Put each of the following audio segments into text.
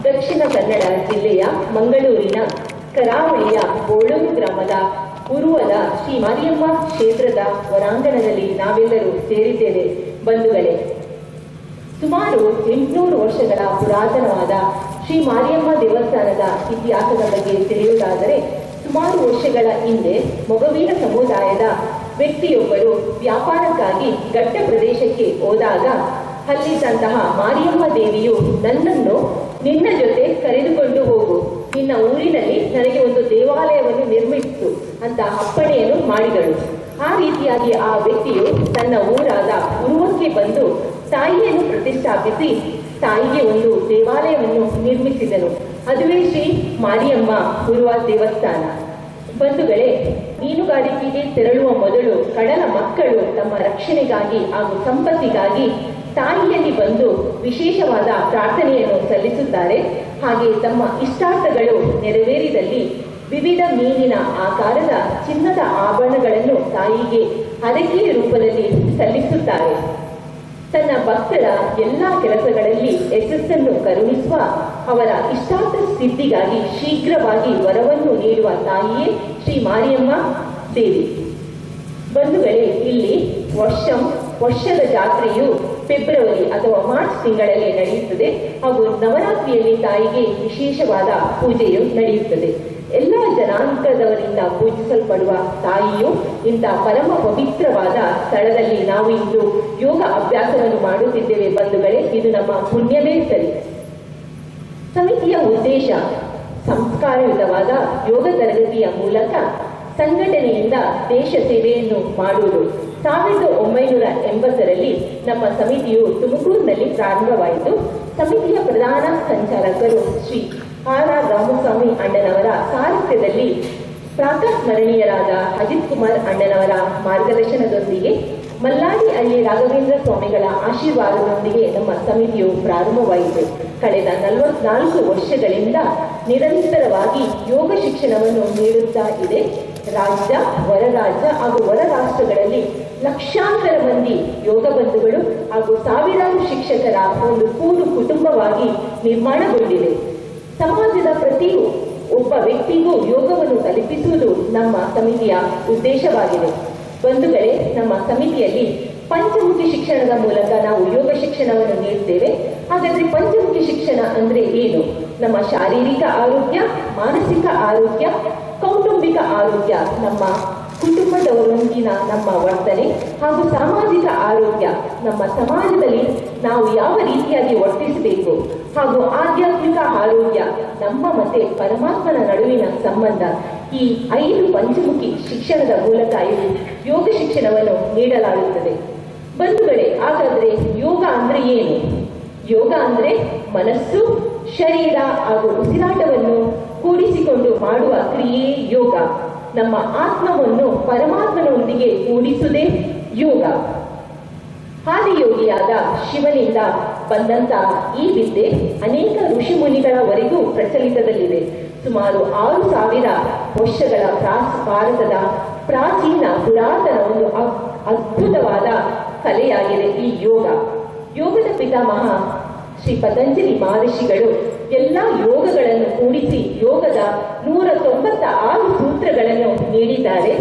ದಕ್ಷಿಣ ಕನ್ನಡ ಜಿಲ್ಲೆಯ ಮಂಗಳೂರಿನ ಕರಾವಳಿಯ ಬೋಳೂರು ಗ್ರಾಮದ ಉರುವದ ಶ್ರೀ ಮಾರಿಯಮ್ಮ ಕ್ಷೇತ್ರದ ಹೊರಾಂಗಣದಲ್ಲಿ ನಾವೆಲ್ಲರೂ ಸೇರಿದ್ದೇವೆ ಬಂಧುಗಳೇ. ಸುಮಾರು 800 ವರ್ಷಗಳ ಪುರಾತನವಾದ ಶ್ರೀ ಮಾರಿಯಮ್ಮ ದೇವಸ್ಥಾನದ ಇತಿಹಾಸದ ಬಗ್ಗೆ ತಿಳಿಯುವುದಾದರೆ, ಸುಮಾರು ವರ್ಷಗಳ ಹಿಂದೆ ಮೊಗವೀರ ಸಮುದಾಯದ ವ್ಯಕ್ತಿಯೊಬ್ಬರು ವ್ಯಾಪಾರಕ್ಕಾಗಿ ಘಟ್ಟ ಪ್ರದೇಶಕ್ಕೆ ಹೋದಾಗ ಅಲ್ಲಿದ್ದಂತಹ ಮಾರಿಯಮ್ಮ ದೇವಿಯು ನನ್ನನ್ನು ನಿನ್ನ ಜೊತೆ ಕರೆದುಕೊಂಡು ಹೋಗು, ನಿನ್ನ ಊರಿನಲ್ಲಿ ನನಗೆ ಒಂದು ದೇವಾಲಯವನ್ನು ನಿರ್ಮಿಸು ಅಂತ ಅಪ್ಪಣೆಯನ್ನು ಮಾಡಿದಳು. ಆ ರೀತಿಯಾಗಿ ಆ ವ್ಯಕ್ತಿಯು ತನ್ನ ಊರಾದ ಉರುವಕ್ಕೆ ಬಂದು ತಾಯಿಯನ್ನು ಪ್ರತಿಷ್ಠಾಪಿಸಿ ತಾಯಿಗೆ ಒಂದು ದೇವಾಲಯವನ್ನು ನಿರ್ಮಿಸಿದನು. ಅದುವೇ ಶ್ರೀ ಮಾರಿಯಮ್ಮ ಉರುವ ದೇವಸ್ಥಾನ. ಬಂಧುಗಳೇ, ಮೀನುಗಾರಿಕೆಗೆ ತೆರಳುವ ಮೊದಲು ಕಡಲ ಮಕ್ಕಳು ತಮ್ಮ ರಕ್ಷಣೆಗಾಗಿ ಹಾಗೂ ಸಂಪತ್ತಿಗಾಗಿ ತಾಯಿಯಲ್ಲಿ ಬಂದು ವಿಶೇಷವಾದ ಪ್ರಾರ್ಥನೆಯನ್ನು ಸಲ್ಲಿಸುತ್ತಾರೆ. ಹಾಗೆ ತಮ್ಮ ಇಷ್ಟಾರ್ಥಗಳು ನೆರವೇರಿದಲ್ಲಿ ವಿವಿಧ ಮೀನಿನ ಆಕಾರದ ಚಿನ್ನದ ಆಭರಣಗಳನ್ನು ತಾಯಿಗೆ ಹರಕೆಯ ರೂಪದಲ್ಲಿ ಸಲ್ಲಿಸುತ್ತಾರೆ. ತನ್ನ ಭಕ್ತರ ಎಲ್ಲ ಕೆಲಸಗಳಲ್ಲಿ ಯಶಸ್ಸನ್ನು ಕರುಣಿಸುವ ಅವರ ಇಷ್ಟಾರ್ಥ ಸಿದ್ಧಿಗಾಗಿ ಶೀಘ್ರವಾಗಿ ವರವನ್ನು ನೀಡುವ ತಾಯಿಯೇ ಶ್ರೀ ಮಾರಿಯಮ್ಮ ದೇವಿ. ಬಂಧುಗಳೇ, ಇಲ್ಲಿ ವರ್ಷದ ಜಾತ್ರೆಯು ಫೆಬ್ರವರಿ ಅಥವಾ ಮಾರ್ಚ್ ತಿಂಗಳಲ್ಲಿ ನಡೆಯುತ್ತದೆ ಹಾಗೂ ನವರಾತ್ರಿಯಲ್ಲಿ ತಾಯಿಗೆ ವಿಶೇಷವಾದ ಪೂಜೆಯು ನಡೆಯುತ್ತದೆ. ಎಲ್ಲ ಜನಾಂಗದವರಿಂದ ಪೂಜಿಸಲ್ಪಡುವ ತಾಯಿಯು ಇಂಥ ಪರಮ ಪವಿತ್ರವಾದ ಸ್ಥಳದಲ್ಲಿ ನಾವು ಇಂದು ಯೋಗ ಅಭ್ಯಾಸವನ್ನು ಮಾಡುತ್ತಿದ್ದೇವೆ. ಬಂಧುಗಳೇ, ಇದು ನಮ್ಮ ಪುಣ್ಯವೇ ಸರಿ. ಸಮಿತಿಯ ಉದ್ದೇಶ ಸಂಸ್ಕಾರಯುತವಾದ ಯೋಗ ತರಗತಿಯ ಮೂಲಕ ಸಂಘಟನೆಯಿಂದ ದೇಶ ಸೇವೆಯನ್ನು ಮಾಡುವುದು. 1980ರಲ್ಲಿ ನಮ್ಮ ಸಮಿತಿಯು ತುಮಕೂರಿನಲ್ಲಿ ಪ್ರಾರಂಭವಾಯಿತು. ಸಮಿತಿಯ ಪ್ರಧಾನ ಸಂಚಾಲಕರು ಶ್ರೀ ಆರ್ ರಾಮಸ್ವಾಮಿ ಅಣ್ಣನವರ ಸಾರಥ್ಯದಲ್ಲಿ ಪ್ರಾತಸ್ಮರಣೀಯರಾದ ಅಜಿತ್ ಕುಮಾರ್ ಅಣ್ಣನವರ ಮಾರ್ಗದರ್ಶನದೊಂದಿಗೆ ಮಲ್ಲಾಡಿಹಳ್ಳಿ ರಾಘವೇಂದ್ರ ಸ್ವಾಮಿಗಳ ಆಶೀರ್ವಾದದೊಂದಿಗೆ ನಮ್ಮ ಸಮಿತಿಯು ಪ್ರಾರಂಭವಾಯಿತು. ಕಳೆದ 44 ವರ್ಷಗಳಿಂದ ನಿರಂತರವಾಗಿ ಯೋಗ ಶಿಕ್ಷಣವನ್ನು ನೀಡುತ್ತಾ ಇದೆ. ರಾಜ್ಯ, ಹೊರರಾಜ್ಯ ಹಾಗೂ ಹೊರ ರಾಷ್ಟ್ರಗಳಲ್ಲಿ ಲಕ್ಷಾಂತರ ಮಂದಿ ಯೋಗ ಬಂಧುಗಳು ಹಾಗೂ ಸಾವಿರಾರು ಶಿಕ್ಷಕರ ಒಂದು ಕೂಡು ಕುಟುಂಬವಾಗಿ ನಿರ್ಮಾಣಗೊಂಡಿದೆ. ಸಮಾಜದ ಪ್ರತಿ ಒಬ್ಬ ವ್ಯಕ್ತಿಗೂ ಯೋಗವನ್ನು ತಲುಪಿಸುವುದು ನಮ್ಮ ಸಮಿತಿಯ ಉದ್ದೇಶವಾಗಿದೆ. ಬಂಧುಗಳೇ, ನಮ್ಮ ಸಮಿತಿಯಲ್ಲಿ ಪಂಚಮುಖಿ ಶಿಕ್ಷಣದ ಮೂಲಕ ನಾವು ಯೋಗ ಶಿಕ್ಷಣವನ್ನು ನೀಡುತ್ತೇವೆ. ಹಾಗಾದ್ರೆ ಪಂಚಮುಖಿ ಶಿಕ್ಷಣ ಅಂದ್ರೆ ಏನು? ನಮ್ಮ ಶಾರೀರಿಕ ಆರೋಗ್ಯ, ಮಾನಸಿಕ ಆರೋಗ್ಯ, ಕೌಟುಂಬಿಕ ಆರೋಗ್ಯ, ನಮ್ಮ ಕುಟುಂಬದವರೊಂದಿಗಿನ ನಮ್ಮ ವರ್ತನೆ ಹಾಗೂ ಸಾಮಾಜಿಕ ಆರೋಗ್ಯ, ನಮ್ಮ ಸಮಾಜದಲ್ಲಿ ನಾವು ಯಾವ ರೀತಿಯಾಗಿ ವರ್ತಿಸಬೇಕು, ಹಾಗೂ ಆಧ್ಯಾತ್ಮಿಕ ಆರೋಗ್ಯ, ನಮ್ಮ ಮತ್ತೆ ಪರಮಾತ್ಮನ ನಡುವಿನ ಸಂಬಂಧ. ಈ 5 ಪಂಚಮುಖಿ ಶಿಕ್ಷಣದ ಮೂಲಕ ಇದು ಯೋಗ ಶಿಕ್ಷಣವನ್ನು ನೀಡಲಾಗುತ್ತದೆ. ಬಂಧುಗಳೇ, ಹಾಗಾದ್ರೆ ಯೋಗ ಅಂದ್ರೆ ಏನು? ಯೋಗ ಅಂದ್ರೆ ಮನಸ್ಸು, ಶರೀರ ಹಾಗೂ ಉಸಿರಾಟವನ್ನು ಕೂಡಿಸಿಕೊಂಡು ಮಾಡುವ ಕ್ರಿಯೆ ಯೋಗ. ನಮ್ಮ ಆತ್ಮವನ್ನು ಪರಮಾತ್ಮನೊಂದಿಗೆ ಕೂಡಿಸುವುದೇ ಯೋಗ. ಆದಿಯೋಗಿಯಾದ ಶಿವನಿಂದ ಬಂದಂತಹ ಈ ವಿದ್ಯೆ ಅನೇಕ ಋಷಿಮುನಿಗಳವರೆಗೂ ಪ್ರಚಲಿತದಲ್ಲಿದೆ. ಸುಮಾರು 6000 ವರ್ಷಗಳ ಭಾರತದ ಪ್ರಾಚೀನ ಪುರಾತನ ಒಂದು ಅದ್ಭುತವಾದ ಕಲೆಯಾಗಿದೆ ಈ ಯೋಗ. ಯೋಗದ ಪಿತಾಮಹ ಶ್ರೀ ಪತಂಜಲಿ ಮಹರ್ಷಿಗಳು ಎಲ್ಲ ಯೋಗಗಳನ್ನು ಕೂಡಿಸಿ ಯೋಗದ 196 ಸೂತ್ರಗಳನ್ನು ನೀಡಿದ್ದಾರೆ.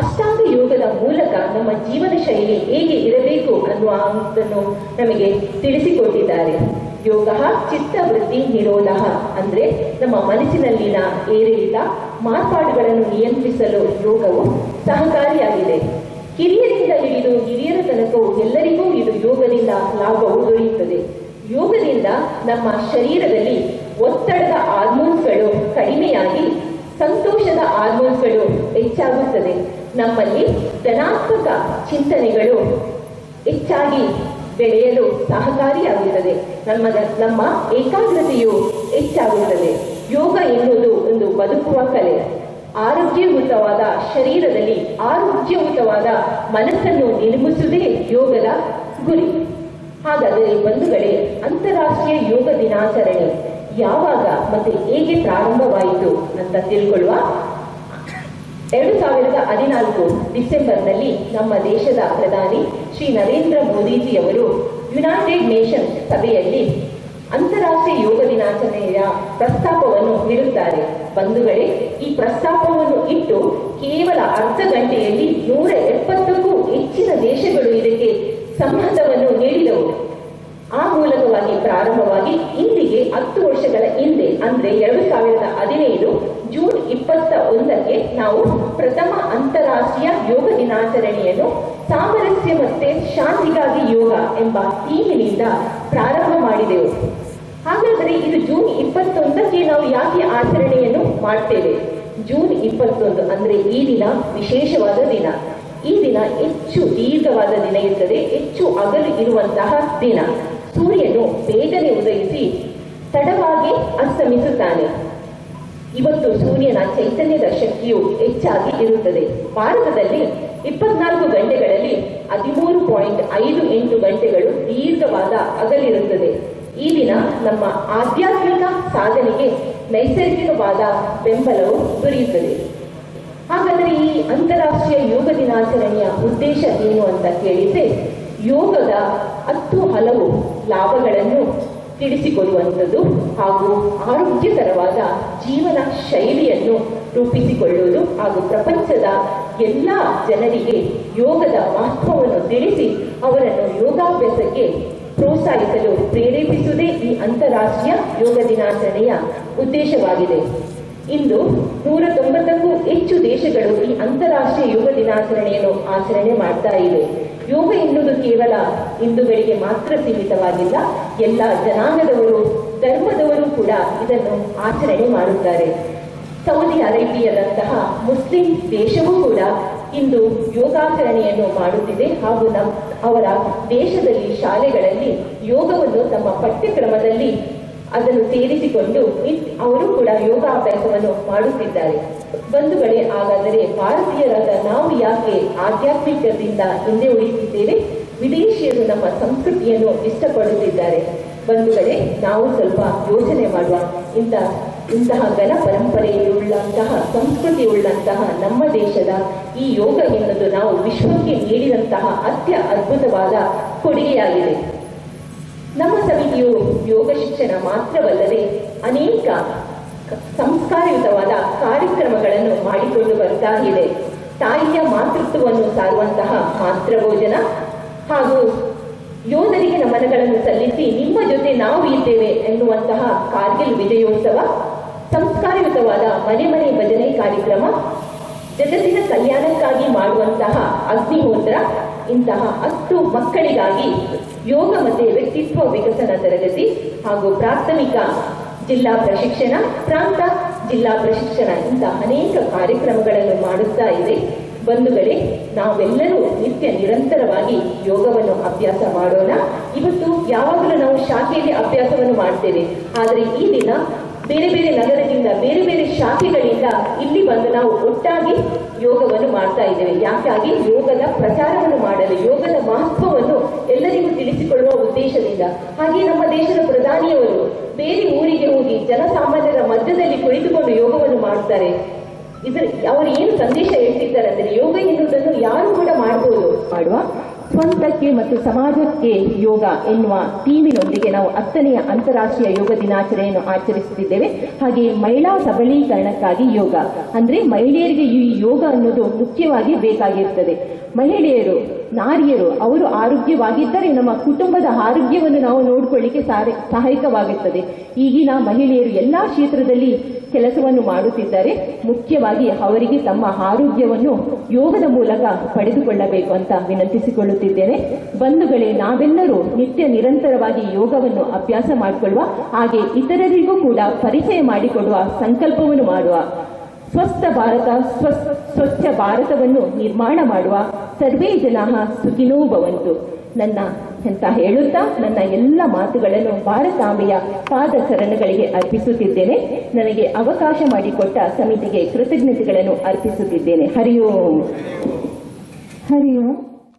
ಅಷ್ಟಾಂಗ ಯೋಗದ ಮೂಲಕ ನಮ್ಮ ಜೀವನ ಶೈಲಿ ಹೇಗೆ ಇರಬೇಕು ಅನ್ನುವುದನ್ನು ನಮಗೆ ತಿಳಿಸಿಕೊಟ್ಟಿದ್ದಾರೆ. ಯೋಗ ಚಿತ್ತವೃತ್ತಿ ನಿರೋಧ ಅಂದ್ರೆ ನಮ್ಮ ಮನಸ್ಸಿನಲ್ಲಿನ ಏರಿಳಿತ ಮಾರ್ಪಾಡುಗಳನ್ನು ನಿಯಂತ್ರಿಸಲು ಯೋಗವು ಸಹಕಾರಿಯಾಗಿದೆ. ಕಿರಿಯರಿಂದ ಹಿಡಿದು ಹಿರಿಯರ ತನಕವೂ ಎಲ್ಲರಿಗೂ ಇದು ಯೋಗದಿಂದ ಲಾಭವು ದೊರೆಯುತ್ತದೆ. ಯೋಗದಿಂದ ನಮ್ಮ ಶರೀರದಲ್ಲಿ ಒತ್ತಡದ ಹಾರ್ಮೋನ್ಸ್ಗಳು ಕಡಿಮೆಯಾಗಿ ಸಂತೋಷದ ಹಾರ್ಮೋನ್ಸ್ಗಳು ಹೆಚ್ಚಾಗುತ್ತದೆ. ನಮ್ಮಲ್ಲಿ ಧನಾತ್ಮಕ ಚಿಂತನೆಗಳು ಹೆಚ್ಚಾಗಿ ಬೆಳೆಯಲು ಸಹಕಾರಿಯಾಗುತ್ತದೆ. ನಮ್ಮ ಏಕಾಗ್ರತೆಯು ಹೆಚ್ಚಾಗುತ್ತದೆ. ಯೋಗ ಎನ್ನುವುದು ಒಂದು ಬದುಕುವ ಕಲೆ. ಆರೋಗ್ಯಯುತವಾದ ಶರೀರದಲ್ಲಿ ಆರೋಗ್ಯಯುತವಾದ ಮನಸ್ಸನ್ನು ನಿರ್ಮಿಸುವುದೇ ಯೋಗದ ಗುರಿ. ಹಾಗಾದರೆ ಬಂಧುಗಳೇ, ಅಂತಾರಾಷ್ಟ್ರೀಯ ಯೋಗ ದಿನಾಚರಣೆ ಯಾವಾಗ ಮತ್ತೆ ಹೇಗೆ ಪ್ರಾರಂಭವಾಯಿತು ಅಂತ ತಿಳ್ಕೊಳ್ಳುವ. 2014 ಡಿಸೆಂಬರ್ನಲ್ಲಿ ನಮ್ಮ ದೇಶದ ಪ್ರಧಾನಿ ಶ್ರೀ ನರೇಂದ್ರ ಮೋದಿಜಿಯವರು ಯುನೈಟೆಡ್ ನೇಷನ್ಸ್ ಸಭೆಯಲ್ಲಿ ಅಂತಾರಾಷ್ಟ್ರೀಯ ಯೋಗ ದಿನಾಚರಣೆಯ ಪ್ರಸ್ತಾಪವನ್ನು ನೀಡುತ್ತಾರೆ. ಬಂಧುಗಳೇ, ಈ ಪ್ರಸ್ತಾಪವನ್ನು ಇಟ್ಟು ಕೇವಲ ಅರ್ಧ ಗಂಟೆಯಲ್ಲಿ 170ಕ್ಕೂ ಹೆಚ್ಚಿನ ದೇಶಗಳು ಇದಕ್ಕೆ ಸಮ್ಮತವನ್ನು ನೀಡಿದವು. ಆ ಮೂಲಕವಾಗಿ ಪ್ರಾರಂಭವಾಗಿ ಇಂದಿಗೆ 10 ವರ್ಷಗಳ ಹಿಂದೆ ಅಂದ್ರೆ 2015 ಜೂನ್ 21ಕ್ಕೆ ನಾವು ಪ್ರಥಮ ಅಂತಾರಾಷ್ಟ್ರೀಯ ಯೋಗ ದಿನಾಚರಣೆಯನ್ನು ಸಾಮರಸ್ಯ ಮತ್ತೆ ಶಾಂತಿಗಾಗಿ ಯೋಗ ಎಂಬ ಥೀಮಿನಿಂದ ಪ್ರಾರಂಭ ಮಾಡಿದೆವು. ಹಾಗಾದರೆ ಇದು ಜೂನ್ 21ಕ್ಕೆ ನಾವು ಯಾಕೆ ಆಚರಣೆಯನ್ನು ಮಾಡ್ತೇವೆ? ಜೂನ್ 21 ಅಂದ್ರೆ ಈ ದಿನ ವಿಶೇಷವಾದ ದಿನ. ಈ ದಿನ ಹೆಚ್ಚು ದೀರ್ಘವಾದ ದಿನ ಇರ್ತದೆ, ಹೆಚ್ಚು ಹಗಲು ಇರುವಂತಹ ದಿನ. ಸೂರ್ಯನು ಬೇಗನೆ ಉದಯಿಸಿ ತಡವಾಗಿ ಅಸ್ತಮಿಸುತ್ತಾನೆ. ಇವತ್ತು ಸೂರ್ಯನ ಚೈತನ್ಯದ ಶಕ್ತಿಯು ಹೆಚ್ಚಾಗಿ ಇರುತ್ತದೆ. ಭಾರತದಲ್ಲಿ 24 ಗಂಟೆಗಳಲ್ಲಿ 13.58 ಗಂಟೆಗಳು ದೀರ್ಘವಾದ ಹಗಲಿರುತ್ತದೆ. ಈ ದಿನ ನಮ್ಮ ಆಧ್ಯಾತ್ಮಿಕ ಸಾಧನೆಗೆ ನೈಸರ್ಗಿಕವಾದ ಬೆಂಬಲವು ದೊರೆಯುತ್ತದೆ. ಹಾಗಾದರೆ ಈ ಅಂತಾರಾಷ್ಟ್ರೀಯ ಯೋಗ ದಿನಾಚರಣೆಯ ಉದ್ದೇಶ ಏನು ಅಂತ ಕೇಳಿದ್ರೆ, ಯೋಗದ 10 ಹಲವು ಲಾಭಗಳನ್ನು ತಿಳಿಸಿಕೊಡುವಂಥದ್ದು ಹಾಗೂ ಆರೋಗ್ಯಕರವಾದ ಜೀವನ ಶೈಲಿಯನ್ನು ರೂಪಿಸಿಕೊಳ್ಳುವುದು ಹಾಗೂ ಪ್ರಪಂಚದ ಎಲ್ಲ ಜನರಿಗೆ ಯೋಗದ ಮಹತ್ವವನ್ನು ತಿಳಿಸಿ ಅವರನ್ನು ಯೋಗಾಭ್ಯಾಸಕ್ಕೆ ಪ್ರೋತ್ಸಾಹಿಸಲು ಪ್ರೇರೇಪಿಸುವುದೇ ಈ ಅಂತಾರಾಷ್ಟ್ರೀಯ ಯೋಗ ದಿನಾಚರಣೆಯ ಉದ್ದೇಶವಾಗಿದೆ. ಇಂದು 190ಕ್ಕೂ ಹೆಚ್ಚು ದೇಶಗಳು ಈ ಅಂತಾರಾಷ್ಟ್ರೀಯ ಯೋಗ ದಿನಾಚರಣೆಯನ್ನು ಆಚರಣೆ ಮಾಡ್ತಾ ಇವೆ. ಯೋಗ ಎನ್ನುವುದು ಕೇವಲ ಹಿಂದೂಗಳಿಗೆ ಮಾತ್ರ ಸೀಮಿತವಾಗಿಲ್ಲ, ಎಲ್ಲ ಜನಾಂಗದವರು, ಧರ್ಮದವರು ಕೂಡ ಇದನ್ನು ಆಚರಣೆ ಮಾಡುತ್ತಾರೆ. ಸೌದಿ ಅರೇಬಿಯಾದಂತಹ ಮುಸ್ಲಿಂ ದೇಶವೂ ಕೂಡ ಇಂದು ಯೋಗಾಚರಣೆಯನ್ನು ಮಾಡುತ್ತಿದೆ ಹಾಗೂ ಅವರ ದೇಶದಲ್ಲಿ ಶಾಲೆಗಳಲ್ಲಿ ಯೋಗವನ್ನು ತಮ್ಮ ಪಠ್ಯಕ್ರಮದಲ್ಲಿ ಅದನ್ನು ಸೇರಿಸಿಕೊಂಡು ಅವರು ಕೂಡ ಯೋಗಾಭ್ಯಾಸವನ್ನು ಮಾಡುತ್ತಿದ್ದಾರೆ. ಬಂಧುಗಳೇ, ಹಾಗಾದರೆ ಭಾರತೀಯರಾದ ನಾವು ಯಾಕೆ ಆಧ್ಯಾತ್ಮಿಕದಿಂದ ಹಿಂದೆ ಉಳಿದಿದ್ದೇವೆ? ವಿದೇಶಿಯರು ನಮ್ಮ ಸಂಸ್ಕೃತಿಯನ್ನು ಇಷ್ಟಪಡುತ್ತಿದ್ದಾರೆ. ಬಂಧುಗಳೇ, ನಾವು ಸ್ವಲ್ಪ ಯೋಚನೆ ಮಾಡುವ. ಇಂತಹ ಘನ ಪರಂಪರೆಯುಳ್ಳಂತಹ ಸಂಸ್ಕೃತಿಯುಳ್ಳಂತಹ ನಮ್ಮ ದೇಶದ ಈ ಯೋಗ ಎನ್ನುವುದು ನಾವು ವಿಶ್ವಕ್ಕೆ ನೀಡಿದಂತಹ ಅದ್ಭುತವಾದ ಕೊಡುಗೆಯಾಗಿದೆ. ನಮ್ಮ ಸಮಿತಿಯು ಯೋಗ ಶಿಕ್ಷಣ ಮಾತ್ರವಲ್ಲದೆ ಅನೇಕ ಸಂಸ್ಕಾರಯುತವಾದ ಕಾರ್ಯಕ್ರಮಗಳನ್ನು ಮಾಡಿಕೊಂಡು ಬರ್ತಾ ಇದೆ. ತಾಯಿಯ ಮಾತೃತ್ವವನ್ನು ಸಾರುವಂತಹ ಮಾತೃಭೋಜನ ಹಾಗೂ ಯೋಧರಿಗೆ ನಮನಗಳನ್ನು ಸಲ್ಲಿಸಿ ನಿಮ್ಮ ಜೊತೆ ನಾವು ಇದ್ದೇವೆ ಎನ್ನುವಂತಹ ಕಾರ್ಗಿಲ್ ವಿಜಯೋತ್ಸವ, ಸಂಸ್ಕಾರಯುತವಾದ ಮನೆ ಮನೆ ಭಜನೆ ಕಾರ್ಯಕ್ರಮ, ಜಗತ್ತಿನ ಕಲ್ಯಾಣಕ್ಕಾಗಿ ಮಾಡುವಂತಹ ಅಗ್ನಿಹೋತ್ರ, ಇಂತಹ 10 ಮಕ್ಕಳಿಗಾಗಿ ಯೋಗ ಮತ್ತು ವ್ಯಕ್ತಿತ್ವ ವಿಕಸನ ತರಗತಿ ಹಾಗೂ ಪ್ರಾಥಮಿಕ ಜಿಲ್ಲಾ ಪ್ರಶಿಕ್ಷಣ, ಪ್ರಾಂತ ಜಿಲ್ಲಾ ಪ್ರಶಿಕ್ಷಣ, ಇಂತಹ ಅನೇಕ ಕಾರ್ಯಕ್ರಮಗಳನ್ನು ಮಾಡುತ್ತಾ ಇದೆ. ಬಂಧುಗಳೇ, ನಾವೆಲ್ಲರೂ ನಿತ್ಯ ನಿರಂತರವಾಗಿ ಯೋಗವನ್ನು ಅಭ್ಯಾಸ ಮಾಡೋಣ. ಇವತ್ತು ಯಾವಾಗಲೂ ನಾವು ಶಾಖೆಯಲ್ಲಿ ಅಭ್ಯಾಸವನ್ನು ಮಾಡ್ತೇವೆ, ಆದರೆ ಈ ದಿನ ಬೇರೆ ಬೇರೆ ನಗರದಿಂದ, ಬೇರೆ ಬೇರೆ ಶಾಖೆಗಳಿಂದ ಇಲ್ಲಿ ಬಂದು ನಾವು ಒಟ್ಟಾಗಿ ಯೋಗವನ್ನು ಮಾಡ್ತಾ ಇದ್ದೇವೆ. ಯಾಕಾಗಿ? ಯೋಗದ ಪ್ರಚಾರವನ್ನು ಮಾಡಲು, ಯೋಗದ ಮಹತ್ವವನ್ನು ಎಲ್ಲರಿಗೂ ತಿಳಿಸಿಕೊಳ್ಳುವ ಉದ್ದೇಶದಿಂದ. ಹಾಗೆ ನಮ್ಮ ದೇಶದ ಪ್ರಧಾನಿಯವರು ಬೇರೆ ಊರಿಗೆ ಹೋಗಿ ಜನಸಾಮಾನ್ಯರ ಮಧ್ಯದಲ್ಲಿ ಕುಳಿತುಕೊಂಡು ಯೋಗವನ್ನು ಮಾಡ್ತಾರೆ. ಅವರು ಏನು ಸಂದೇಶ ಹೇಳ್ತಿದ್ದಾರೆ ಅಂದರೆ, ಯೋಗ ಎನ್ನುವುದನ್ನು ಯಾರು ಕೂಡ ಮಾಡಬಹುದು, ಮಾಡುವ ಸ್ವಂತಕ್ಕೆ ಮತ್ತು ಸಮಾಜಕ್ಕೆ ಯೋಗ ಎನ್ನುವ ಥೀಮಿನೊಂದಿಗೆ ನಾವು 10ನೇ ಅಂತಾರಾಷ್ಟ್ರೀಯ ಯೋಗ ದಿನಾಚರಣೆಯನ್ನು ಆಚರಿಸುತ್ತಿದ್ದೇವೆ. ಹಾಗೆ ಮಹಿಳಾ ಸಬಲೀಕರಣಕ್ಕಾಗಿ ಯೋಗ ಅಂದ್ರೆ ಮಹಿಳೆಯರಿಗೆ ಈ ಯೋಗ ಅನ್ನೋದು ಮುಖ್ಯವಾಗಿ ಬೇಕಾಗಿರ್ತದೆ. ಮಹಿಳೆಯರು, ನಾರಿಯರು ಅವರು ಆರೋಗ್ಯವಾಗಿದ್ದರೆ ನಮ್ಮ ಕುಟುಂಬದ ಆರೋಗ್ಯವನ್ನು ನಾವು ನೋಡಿಕೊಳ್ಳಿಕ್ಕೆ ಸಹಾಯಕವಾಗುತ್ತದೆ. ಈಗಿನ ಮಹಿಳೆಯರು ಎಲ್ಲಾ ಕ್ಷೇತ್ರದಲ್ಲಿ ಕೆಲಸವನ್ನು ಮಾಡುತ್ತಿದ್ದಾರೆ. ಮುಖ್ಯವಾಗಿ ಅವರಿಗೆ ತಮ್ಮ ಆರೋಗ್ಯವನ್ನು ಯೋಗದ ಮೂಲಕ ಪಡೆದುಕೊಳ್ಳಬೇಕು ಅಂತ ವಿನಂತಿಸಿಕೊಳ್ಳುತ್ತಿದ್ದೇನೆ. ಬಂಧುಗಳೇ, ನಾವೆಲ್ಲರೂ ನಿತ್ಯ ನಿರಂತರವಾಗಿ ಯೋಗವನ್ನು ಅಭ್ಯಾಸ ಮಾಡಿಕೊಳ್ಳುವ, ಹಾಗೆ ಇತರರಿಗೂ ಕೂಡ ಪರಿಚಯ ಮಾಡಿಕೊಡುವ ಸಂಕಲ್ಪವನ್ನು ಮಾಡುವ. ಸ್ವಸ್ಥ ಭಾರತ, ಸ್ವಚ್ಛ ಭಾರತವನ್ನು ನಿರ್ಮಾಣ ಮಾಡುವ. ಸರ್ವೇ ಜನಾಃ ಸುಖಿನೋ ಭವಂತು ಅಂತ ಹೇಳುತ್ತಾ ನನ್ನ ಎಲ್ಲ ಮಾತುಗಳನ್ನು ಭಾರತಾಂಬೆಯ ಪಾದ ಚರಣಗಳಿಗೆ ಅರ್ಪಿಸುತ್ತಿದ್ದೇನೆ. ನನಗೆ ಅವಕಾಶ ಮಾಡಿಕೊಟ್ಟ ಸಮಿತಿಗೆ ಕೃತಜ್ಞತೆಗಳನ್ನು ಅರ್ಪಿಸುತ್ತಿದ್ದೇನೆ. ಹರಿ ಓಂ. ಹರಿ ಓಂ.